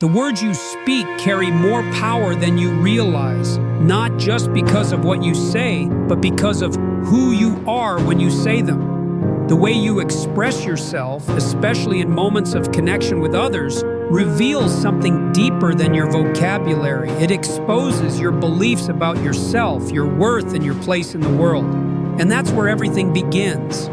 The words you speak carry more power than you realize, not just because of what you say, but because of who you are when you say them. The way you express yourself, especially in moments of connection with others, reveals something deeper than your vocabulary. It exposes your beliefs about yourself, your worth, and your place in the world. And that's where everything begins.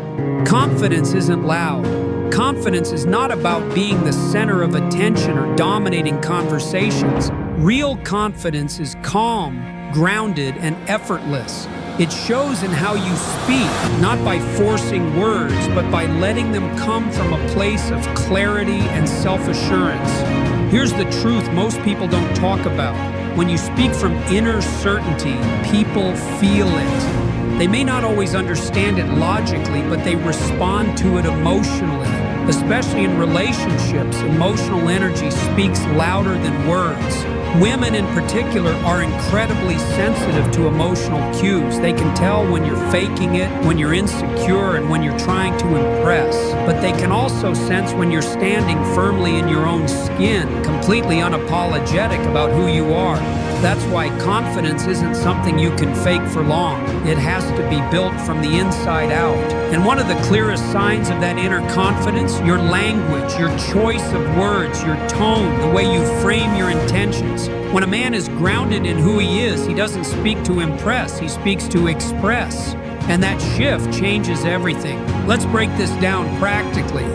Confidence isn't loud. Confidence is not about being the center of attention or dominating conversations. Real confidence is calm, grounded, and effortless. It shows in how you speak, not by forcing words, but by letting them come from a place of clarity and self-assurance. Here's the truth most people don't talk about. When you speak from inner certainty, people feel it. They may not always understand it logically, but they respond to it emotionally. Especially in relationships, emotional energy speaks louder than words. Women in particular are incredibly sensitive to emotional cues. They can tell when you're faking it, when you're insecure, and when you're trying to impress. But they can also sense when you're standing firmly in your own skin, completely unapologetic about who you are. That's why confidence isn't something you can fake for long. It has to be built from the inside out. And one of the clearest signs of that inner confidence, your language, your choice of words, your tone, the way you frame your intentions. When a man is grounded in who he is, he doesn't speak to impress, he speaks to express. And that shift changes everything. Let's break this down practically.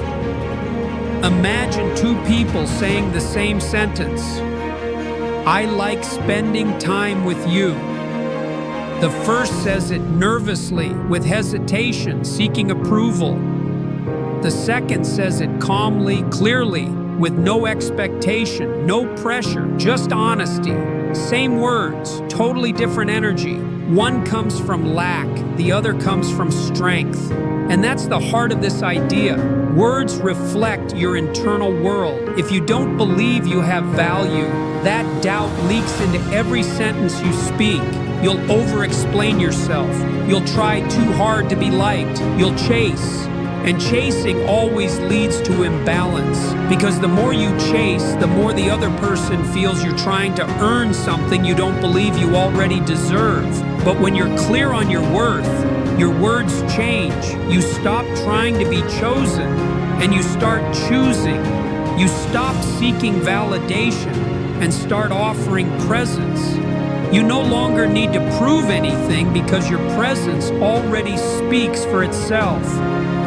Imagine two people saying the same sentence. I like spending time with you. The first says it nervously, with hesitation, seeking approval. The second says it calmly, clearly, with no expectation, no pressure, just honesty. Same words, totally different energy. One comes from lack, the other comes from strength. And that's the heart of this idea. Words reflect your internal world. If you don't believe you have value, that doubt leaks into every sentence you speak. You'll over-explain yourself. You'll try too hard to be liked. You'll chase. And chasing always leads to imbalance. Because the more you chase, the more the other person feels you're trying to earn something you don't believe you already deserve. But when you're clear on your worth, your words change. You stop trying to be chosen, and you start choosing. You stop seeking validation and start offering presence. You no longer need to prove anything because your presence already speaks for itself.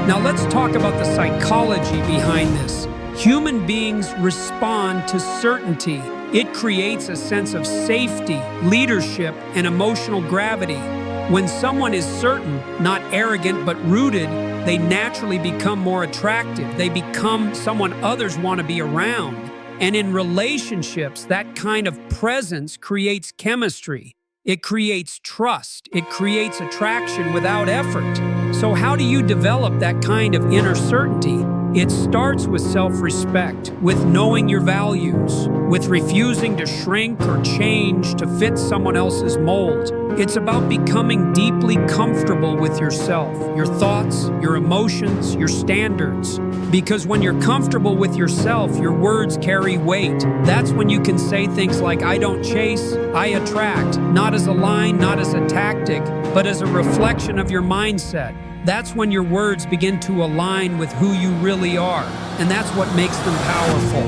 Now let's talk about the psychology behind this. Human beings respond to certainty. It creates a sense of safety, leadership, and emotional gravity. When someone is certain, not arrogant but rooted, they naturally become more attractive. They become someone others want to be around. And in relationships, that kind of presence creates chemistry. It creates trust. It creates attraction without effort. So how do you develop that kind of inner certainty? It starts with self-respect, with knowing your values, with refusing to shrink or change to fit someone else's mold. It's about becoming deeply comfortable with yourself, your thoughts, your emotions, your standards. Because when you're comfortable with yourself, your words carry weight. That's when you can say things like, I don't chase, I attract, not as a line, not as a tactic, but as a reflection of your mindset. That's when your words begin to align with who you really are, and that's what makes them powerful.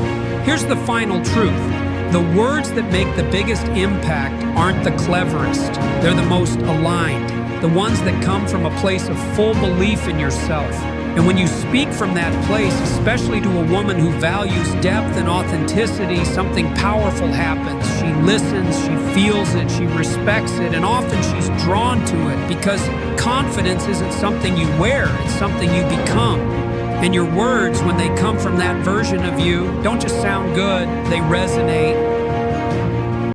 Here's the final truth. The words that make the biggest impact aren't the cleverest. They're the most aligned, the ones that come from a place of full belief in yourself. And when you speak from that place, especially to a woman who values depth and authenticity, something powerful happens. She listens, she feels it, she respects it, and often she's drawn to it because confidence isn't something you wear, it's something you become. And your words, when they come from that version of you, don't just sound good, they resonate.